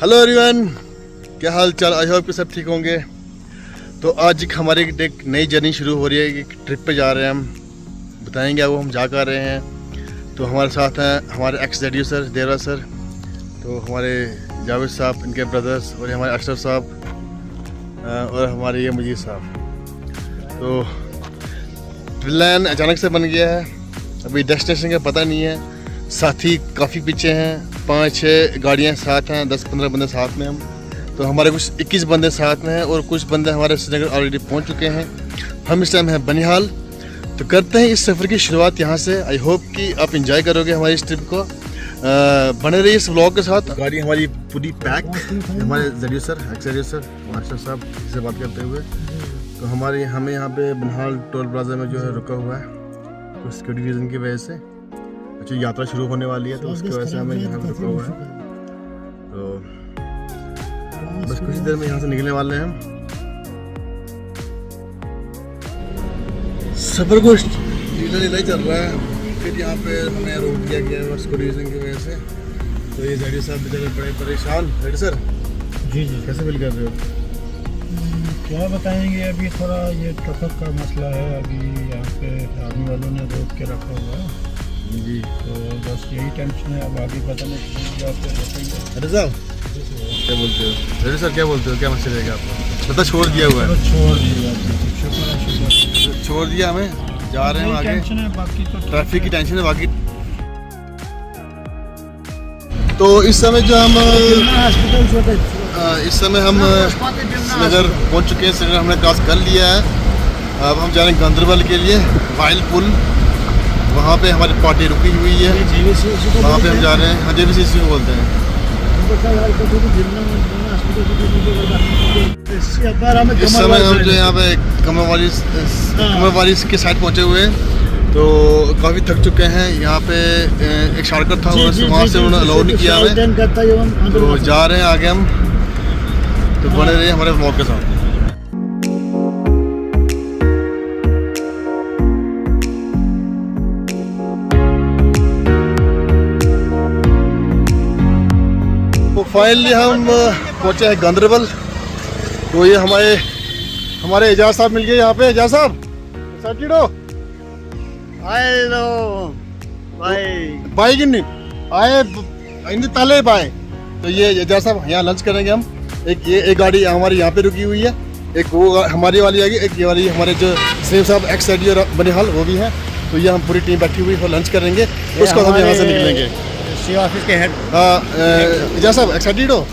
Hello everyone, क्या हाल चाल। I hope कि सब ठीक होंगे। तो आज हमारी एक नई जर्नी शुरू हो रही है। एक ट्रिप पे जा रहे हैं हम, बताएंगे वो हम जा कर रहे हैं। तो हमारे साथ हैं हमारे एक्स जेडीओ सर, देवरा सर, तो हमारे जावेद साहब, इनके ब्रदर्स, और हमारे अशरफ साहब और हमारे ये मुजीब साहब। तो प्लान अचानक से बन गया है, अभी डेस्टिनेशन का पता नहीं है। साथी काफ़ी पीछे हैं, 5-6 गाड़ियाँ साथ हैं, 10-15 बंदे साथ में हम। तो हमारे कुछ 21 बंदे साथ में हैं और कुछ बंदे हमारे श्रीनगर ऑलरेडी पहुंच चुके हैं। हम इस टाइम हैं बनिहाल। तो करते हैं इस सफ़र की शुरुआत यहाँ से। आई होप कि आप इंजॉय करोगे हमारी इस ट्रिप को। बने रहिए इस व्लॉग के साथ। गाड़ी हमारी पूरी पैक, हमारे JDO sir, x JDO sir, master साहब से बात करते हुए। तो हमें यहाँ पे बनिहाल टोल प्लाजा में जो है रुका हुआ है, तो सिक्योरिटी रीज़न की वजह से। अच्छा, यात्रा शुरू होने वाली है तो उसकी वजह से हमें यहाँ रुका हुआ है। तो बस कुछ देर में यहाँ से निकलने वाले हैं हम। सफर को ढीला ही चल रहा है, फिर यहाँ पे हमें रोक दिया गया है सिक्योरिटी रीज़न की वजह से। तो ये जेडी साहब बेचारे बड़े परेशान। जेडी सर जी कैसे फील कर रहे हो? क्या बताएंगे, अभी थोड़ा ये ट्रैफिक का मसला है। अभी यहाँ पे आर्मी वालों ने रोक के रखा हुआ है जी। तो बस यही टेंशन है। अब आगे पता नहीं जाते रोकेंगे। अरे साहब क्या बोलते हो? जेडी सर क्या बोलते हो, क्या मैसेज रहेगा आपका? पता छोड़ दिया हुआ है, छोड़ दिया, शुक्र छोड़ दिया हमें, जा रहे हैं आगे। टेंशन है, बाकी तो ट्रैफिक की टेंशन है बाकी। तो इस समय जो हम श्रीनगर पहुंच चुके हैं। श्रीनगर हमने क्रॉस कर लिया है। अब हम जा रहे हैं गांदरबल के लिए, वाइल पुल। वहाँ पे हमारी पार्टी रुकी हुई है, वहाँ पे हम जा रहे हैं। हाँ, JVCC को बोलते हैं। इस समय हम जो यहाँ पे कमरवाली के साइड पहुँचे हुए हैं, तो काफ़ी थक चुके हैं। यहाँ पे एक शॉर्टकट था, वहाँ से उन्होंने अलाउ नहीं किया हमें। तो जा रहे हैं आगे हम। तो बने रहिए हमारे व्लॉग के साथ। तो फाइनली हम पहुँचे हैं गांदरबल। तो ये हमारे एजाज साहब मिल गए यहाँ पे। एजाज साहब सटीडो हेलो भाई भाई किन्नी आए इन ताले पाए। तो ये एजाज साहब यहाँ लंच करेंगे हम। एक गाड़ी हमारी यहाँ पे रुकी हुई है, एक वो हमारी वाली आएगी, एक ये वाली हमारे जो सेम साहब एक्स जेडीओ बनिहाल वो भी है। तो ये हम पूरी टीम बैठी हुई है, लंच करेंगे, उसके बाद हम यहाँ से निकलेंगे। सी ऑफिस के हेड एजाज साहब एक्साइटेड हो?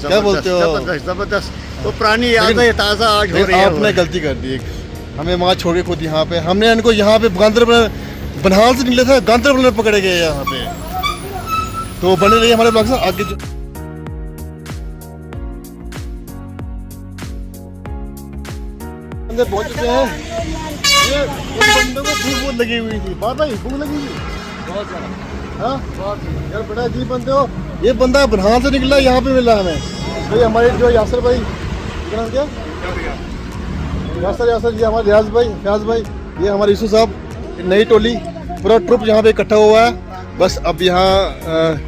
क्या बोलते हो? जबरदस्त। वो पुरानी याद है ताज़ा आज हो रही है। आपने गलती कर दी, हमें वहाँ छोड़ के खुद यहाँ पे। हमने इनको यहाँ पे गांदरबल बनिहाल से निकले थे, गांदरबल में पकड़े गए यहाँ पे। तो बने रहिए हमारे ब्लॉग से आगे। पहुंच चुके हैं। ये बंदे को भूख बहुत लगी हुई थी। बात भाई भूख लगी थी बहुत ज़्यादा। हाँ यार, बड़ा अजीब बंदे हो। ये बंदा बनिहाल से निकला, यहाँ पे मिला हमें। तो ये हमारे जो यासर भाई, क्या यासर, ये हमारे फयाज भाई, ये हमारे यूसुफ साहब, नई टोली, पूरा ट्रुप यहाँ पे इकट्ठा हुआ है। बस अब यहाँ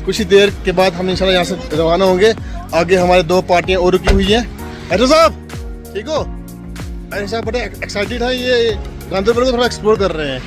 कुछ ही देर के बाद हम इंशाल्लाह यहाँ से रवाना होंगे। आगे हमारे 2 पार्टियाँ और रुकी हुई हैं। अरे साहब ठीक हो? अरे साहब बड़े एक्साइटेड है, ये गांदरबल को थोड़ा एक्सप्लोर कर रहे हैं।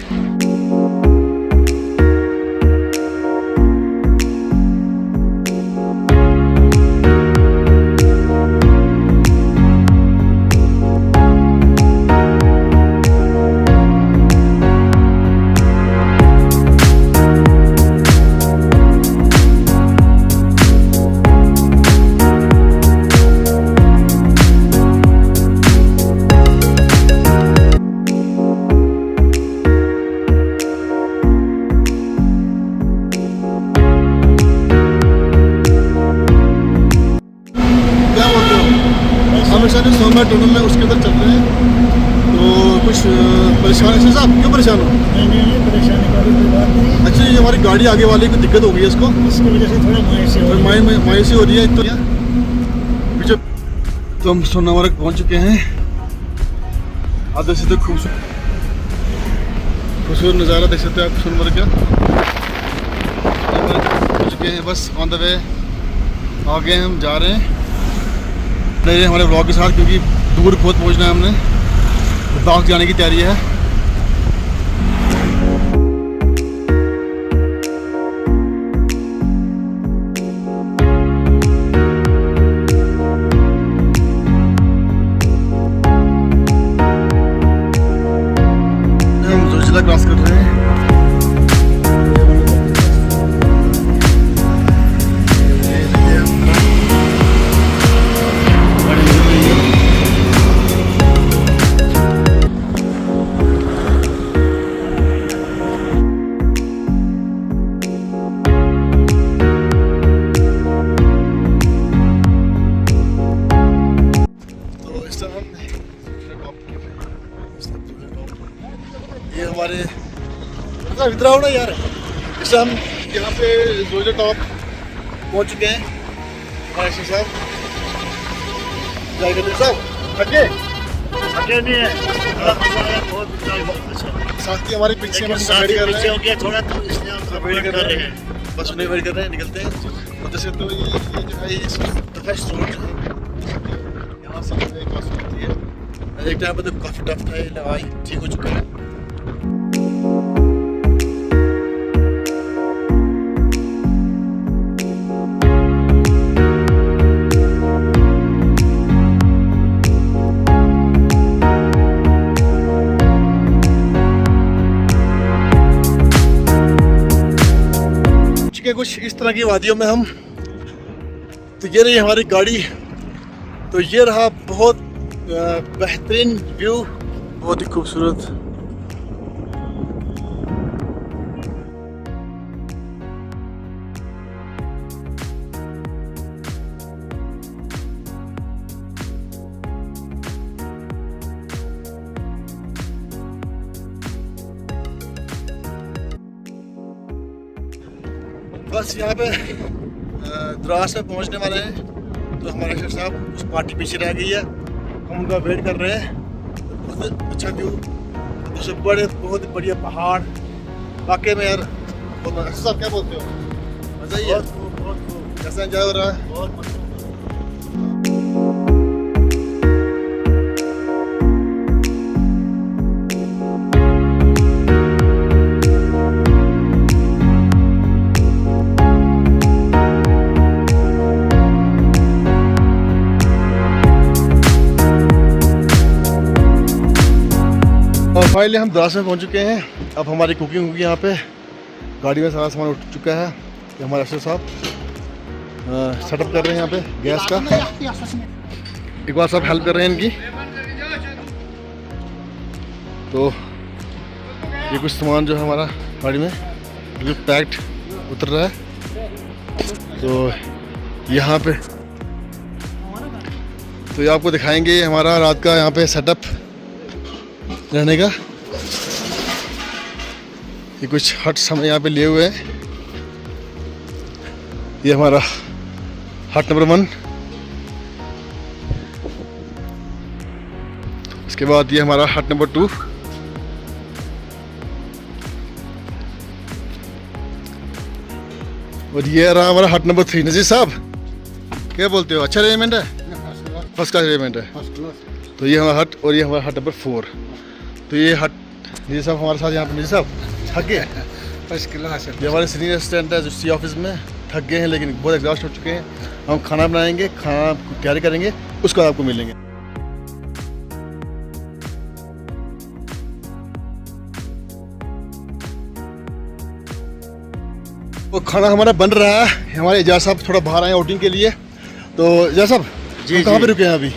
सोमवार टनल में उसके अंदर चल रहे हैं। तो कुछ परेशान है साहब? क्यों परेशान हो? नहीं परेशानी का कोई बात नहीं। अच्छा, ये हमारी गाड़ी आगे वाले को दिक्कत हो गई है, इसको इसकी वजह से थोड़ा मायूसी हो रही है। तो हम सोनामर्ग पहुंच चुके हैं। आधे से तो खूबसूरत नज़ारा देख सकते हैं आप सोनमर्ग का। पहुंच चुके हैं, बस ऑन द वे आगे हम जा रहे हैं अपने हमारे ब्लॉग के साथ, क्योंकि दूर बहुत पहुंचना है हमने, तो बाग जाने की तैयारी है। हम जोजिला क्रॉस कर रहे हैं। ये हमारे इधर आओ ना यार, इस हम यहाँ पे जोजिला टॉप पहुँच चुके हैं। हमारे शेख साहब जाएगा साहब थके नहीं है, बहुत साथ ही हमारे पीछे हम वेट कर रहे हैं, हो गया थोड़ा, तो इसलिए हम वेट कर रहे हैं, बस उन्हें वेट कर रहे हैं, निकलते हैं। और जैसे तो ये जो है ये टफेस्ट रोड जो है यहाँ से क्रॉस होती है। एक टाइम पर तो काफ़ी टफ था, ये लड़ाई ठीक हो चुका है। कुछ इस तरह की वादियों में हम, तो ये रही हमारी गाड़ी, तो ये रहा बहुत बेहतरीन व्यू, बहुत ही खूबसूरत। बस यहाँ पे द्रास में पहुँचने वाले हैं, तो हमारे शेख साहब उस पार्टी पीछे रह गई है, हम उनका वेट कर रहे हैं। बहुत अच्छा व्यू, दूसरे बड़े बहुत बढ़िया पहाड़, वाकई में यार बहुत मजा। साहब क्या बोलते हो, मजा ही है? कैसा एंजॉय हो रहा है? बहुत मजा। फाइनली हम द्रास में पहुंच चुके हैं। अब हमारी कुकिंग होगी यहाँ पे, गाड़ी में सारा सामान उठ चुका है। ये हमारे अशरफ साहब सेटअप कर रहे हैं यहाँ पे गैस का। एक बार सब हेल्प कर रहे हैं इनकी। तो ये कुछ सामान जो है हमारा गाड़ी में जो पैक्ड उतर रहा है, तो यहाँ पे तो ये आपको दिखाएंगे ये हमारा रात का यहाँ पे सेटअप रहने का। ये कुछ हट्स हम यहाँ पे लिए हुए हैं। ये हमारा हट नंबर 1, इसके बाद ये हमारा हट नंबर 2, और ये रहा हमारा हट नंबर 3। नजीर साहब क्या बोलते हो, अच्छा अरेंजमेंट है? फर्स्ट क्लास अरेंजमेंट है। तो ये हमारा हट, और ये हमारा हट नंबर 4। तो ये हट ये सब हमारे साथ यहाँ पे। साहब थक गए? First class. ये हमारे सीनियर असिस्टेंट है जो सी ऑफिस में, थक गए हैं लेकिन बहुत एग्जॉस्ट हो चुके हैं। हम खाना बनाएंगे, खाना तैयारी करेंगे, उसके बाद आपको मिलेंगे। वो खाना हमारा बन रहा है। हमारे एजाज साहब थोड़ा बाहर आए आउटिंग के लिए। तो एजाज साहब जी कहाँ पे रुके हैं अभी?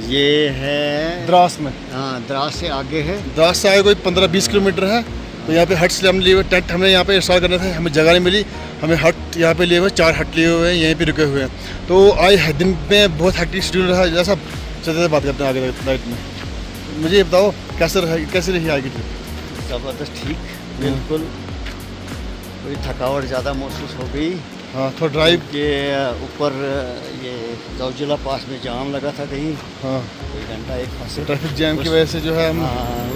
ये है द्रास में। हाँ, द्रास से आगे है। द्रास से आगे कोई 15-20 किलोमीटर है। तो यहाँ पे हट्स हमने लिए हुए, टेंट हमने यहाँ पे इंस्टॉल करने थे, हमें जगह नहीं मिली, हमें हट यहाँ पे लिए हुए 4 हट लिए हुए हैं, यहीं पे रुके हुए हैं। तो आज दिन में बहुत हेक्टिक शेड्यूल रहा। जैसा चलते बात करते हैं आगे नाइट में। मुझे ये बताओ कैसे रही आगे ट्रिप? ज़बरदस्त, ठीक, बिल्कुल। थोड़ी थकावट ज़्यादा महसूस हो गई। हाँ, थोड़ा ड्राइव के ऊपर ये जोजिला पास में जाम लगा था कहीं। हाँ, कोई घंटा एक फंसे ट्रैफिक जैम की वजह से जो है हम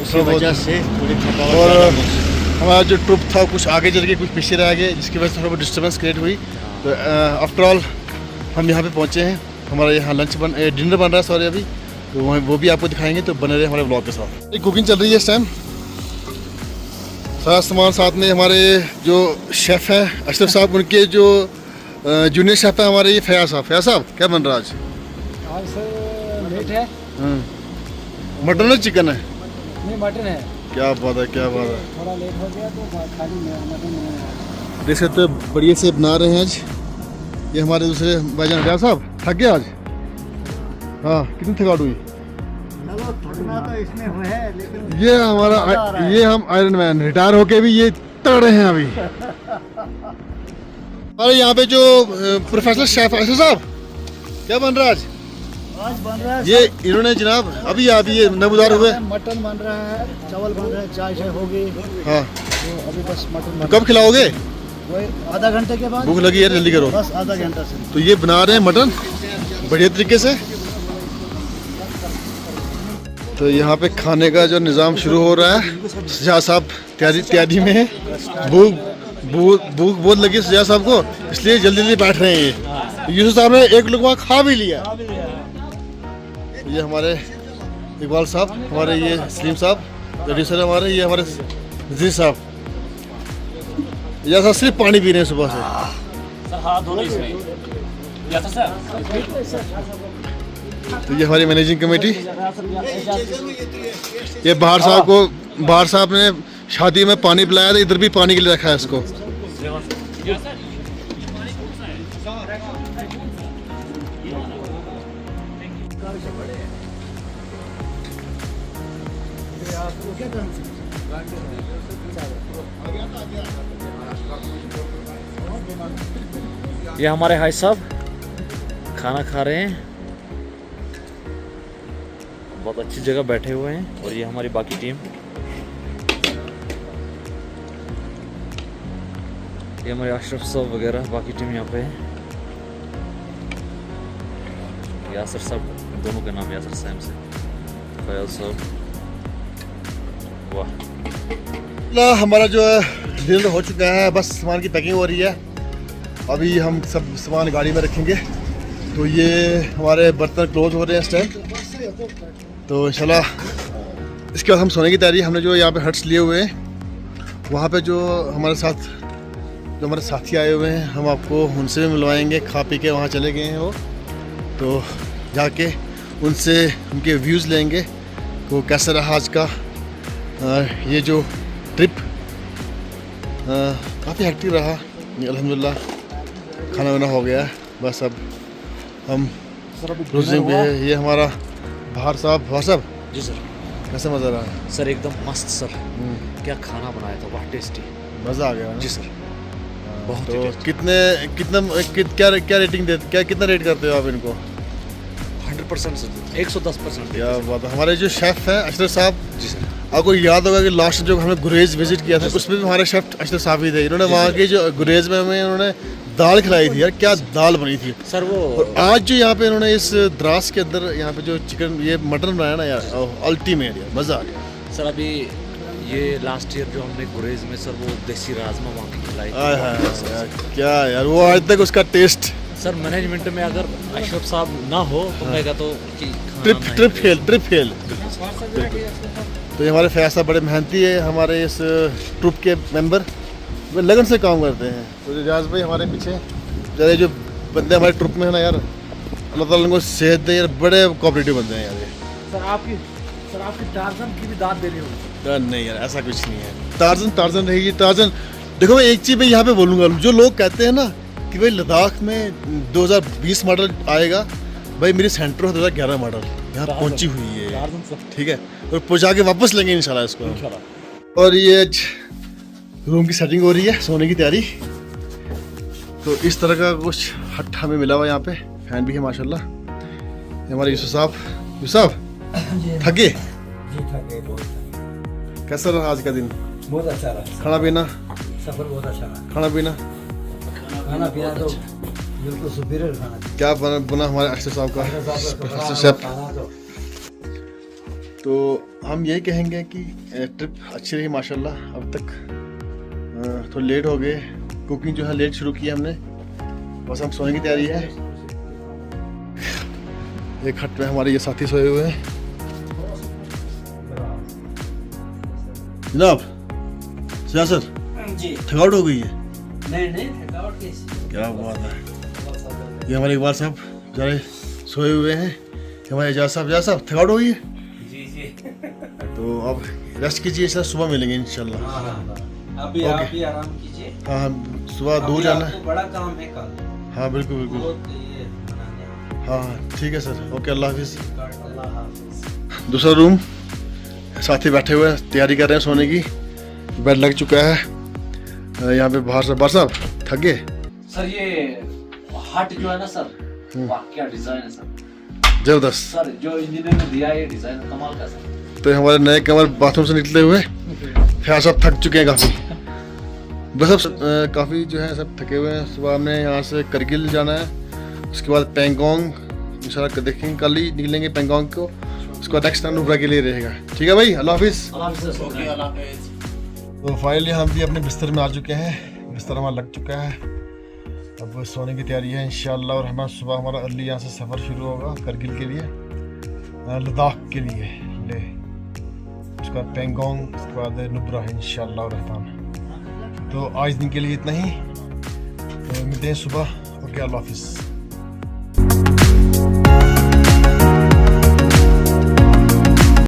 उसी वजह से थोड़ी थकावट और ज़्यादा महसूस। हमारा जो ट्रिप था कुछ आगे चल के कुछ पीछे रह गए, जिसकी वजह से थोड़ा बहुत डिस्टर्बेंस क्रिएट हुई। तो आफ्टर ऑल हम यहाँ पे पहुँचे हैं, हमारा यहाँ डिनर बन रहा है सॉरी अभी, तो वो भी आपको दिखाएंगे, तो बने रहे हमारे ब्लॉग के साथ। एक कुकिंग चल रही है इस टाइम, सारा सामान साथ में। हमारे जो शेफ़ हैं अशरफ साहब, उनके जो जूनियर शेफ़ हैं हमारे ये फयाज साहब क्या बन रहा है आज? आज सर लेट है। मटन है चिकन है? नहीं मटन है। क्या बात है, क्या बात है। थोड़ा लेट हो गया तो खाली मटन। देख सकते हो बढ़िया से बना रहे हैं आज। ये हमारे दूसरे भाईजान फयाज साहब थक गए आज? हाँ, कितनी थकावट हुई? थकना तो इसमें हुआ है, लेकिन ये हमारा ये हम आयरन मैन रिटायर होके भी ये तगड़े हैं अभी। अरे यहाँ पे जो प्रोफेशनल शेफ है साहब, क्या बन रहा है आज बन रहा है ये इन्होंने जनाब अभी ये नमूदार हुए। मटन बन रहा है, चावल बन रहा है, चाय होगी। हाँ, तो अभी बस मटन तो कब खिलाओगे? वही आधा घंटे के बाद। भूख लगी है, जल्दी करो। बस आधा घंटा से। तो ये बना रहे हैं मटन बढ़िया तरीके से। तो यहाँ पे खाने का जो निज़ाम शुरू हो रहा है। सजा साहब तैयारी में है। भूख बहुत लगी सजा साहब को, इसलिए जल्दी बैठ रहे हैं। ये यूसुफ साहब ने एक लुकमा खा भी लिया। ये हमारे इकबाल साहब, हमारे ये सलीम साहब प्रोड्यूसर हमारे, ये हमारे जी साहब, जैसा सिर्फ पानी पी रहे हैं सुबह से। तो ये हमारी मैनेजिंग कमेटी। ये बाहर साहब ने शादी में पानी पिलाया था, इधर भी पानी के लिए रखा है इसको। ये हमारे भाई साहब खाना खा रहे हैं, बहुत अच्छी जगह बैठे हुए हैं। और ये हमारी बाकी टीम, ये हमारे अशरफ साहब वगैरह बाकी टीम यहाँ पे है। यासर साहब, दोनों के नाम यासर सेम से। फयाज साहब, वाह। हमारा जो डिनर हो चुका है, बस सामान की पैकिंग हो रही है। अभी हम सब सामान गाड़ी में रखेंगे। तो ये हमारे बर्तन क्लोज हो रहे हैं इस टाइम। तो इंशाल्लाह इसके बाद हम सोने की तैयारी। हमने जो यहाँ पे हट्स लिए हुए हैं, वहाँ पे जो हमारे साथी आए हुए हैं, हम आपको उनसे भी मिलवाएंगे। खा पी के वहाँ चले गए हैं वो, तो जाके उनसे उनके व्यूज़ लेंगे तो कैसा रहा आज का ये जो ट्रिप। काफ़ी हेक्टिक रहा, अल्हम्दुलिल्लाह खाना वाना हो गया है। बस अब हम क्लोजिंग पे है। ये हमारा भार साहब जी सर, कैसे मज़ा रहा? सर एकदम मस्त सर। क्या खाना बनाया था, वाह टेस्टी, मज़ा आ गया ना? जी सर, बहुत तो टेस्टी। क्या रेटिंग देते, कितना रेट करते हो आप इनको? 100% सर, 110%। क्या बात है। हमारे जो शेफ़ हैं अशरफ साहब, जी सर, आपको याद होगा कि लास्ट जो हमें गुरेज विजिट किया था, उसमें भी हमारे शेफ़ अशरफ साहब ही थे। इन्होंने वहाँ की जो गुरेज में हमें उन्होंने दाल खिलाई थी यार, क्या दाल बनी थी सर वो। और आज जो यहाँ पे इन्होंने इस द्रास के अंदर यहाँ पे जो चिकन ये मटन बनाया ना यार, अल्टीमेट यार, मज़ा आ गया सर। अभी ये लास्ट ईयर जो हमने गुरेज में सर वो देसी राजमा वहाँ की खिलाई थी। आय हाय यार, क्या यार, वो आज तक उसका टेस्ट। सर मैनेजमेंट में अगर अशरफ साहब ना हो तो मैं कहता हूँ कि ट्रिप फेल। तो ये हमारे फयाज साहब बड़े मेहनती है, हमारे इस ट्रुप के मेंबर, वे लगन से काम करते हैं। तो रियाज भाई हमारे पीछे, ज़रा जो बंदे हमारे ट्रुप में है ना यार, अल्लाह ताला उनको सेहत दे यार, बड़े कोऑपरेटिव बंदे हैं यार ये। सर आपकी टार्जन की भी दाद दे रही होगी। नहीं यार, ऐसा कुछ नहीं है। टार्जन रहेगी टार्जन। देखो मैं एक चीज़ मैं यहाँ पे बोलूँगा, जो लोग कहते हैं ना कि भाई लद्दाख में 2020 मॉडल आएगा, भाई मेरी सेंट्रो 2011 मॉडल यहाँ पहुँची हुई है, ठीक है, और पहुँचा के वापस लेंगे इंशाल्लाह इसको। और ये रूम की सेटिंग हो रही है, सोने की तैयारी। तो इस तरह का कुछ हट हमें मिला हुआ यहाँ पे, फैन भी है माशाल्लाह। ये हमारे यूसुफ साहब थक गए? जी थक गए, बहुत थक कैसा रहा आज का दिन? गए। बहुत अच्छा रहा खाना पीना? सफर बहुत अच्छा रहा। खाना पीना तो बिल्कुल सुपीरियर खाना। क्या बना हमारे अशरफ साहब का शेफ। तो हम यही कहेंगे कि ट्रिप अच्छी रही माशाल्लाह। अब तक थोड़ा लेट हो गए, कुकिंग जो है लेट शुरू की हमने, बस हम सोने की तैयारी है। एक हट में हमारे ये साथी सोए हुए हैं। जनाब सर जी थकावट हो गई है? नहीं थकावट कैसी। क्या बात है। ये हमारे इकबाल साहब बेचारे सोए हुए हैं। ये हमारे एजाज साहब थकावट हो गई है? जी तो अब रेस्ट कीजिए, इंशाल्लाह सुबह मिलेंगे इंशाल्लाह। अभी ओके। आप भी आराम कीजिए। हाँ सुबह दूर अभी जाना आपको है। बड़ा काम है कल। हाँ बिल्कुल बहुत ये बनाने हाँ ठीक है सर, ओके अल्लाह हाफिज़। अल्लाह हाफिज। दूसरा रूम साथी बैठे हुए हैं, तैयारी कर रहे हैं सोने की। बेड लग चुका है। यहाँ पे बाहर साहब थक गए। सर ये हट जो है ना सर, वाकया डिजाइन है सर। जबरदस्त। सर जो इंजीनियर ने दिया है ये डिजाइन कमाल का सर। तो हमारे नए कमर बाथरूम से निकलते हुए फिर सब थक चुके हैं काफ़ी। बस अब काफ़ी जो है सब थके हुए हैं। सुबह हमने यहाँ से करगिल जाना है, उसके बाद पेंगोंग इंशाल्लाह देखेंगे, कल ही निकलेंगे पेंगोंग को। उसके बाद नेक्स्ट टाइम नुब्रा के लिए रहेगा। ठीक है भाई, अल्लाह हाफिज़। तो फाइनली हम भी अपने बिस्तर में आ चुके हैं। बिस्तर हमारा लग चुका है, अब सोने की तैयारी है इंशाल्लाह। और हमारा सुबह हमारा अर्ली यहाँ से सफ़र शुरू होगा करगिल के लिए, लद्दाख के लिए ले, उसके बाद पेंगोंग, उसके बाद नुब्रा इंशाल्लाह रहमान। तो आज दिन के लिए इतना ही, तो मिलते हैं सुबह। ओके अल्लाह हाफिज़।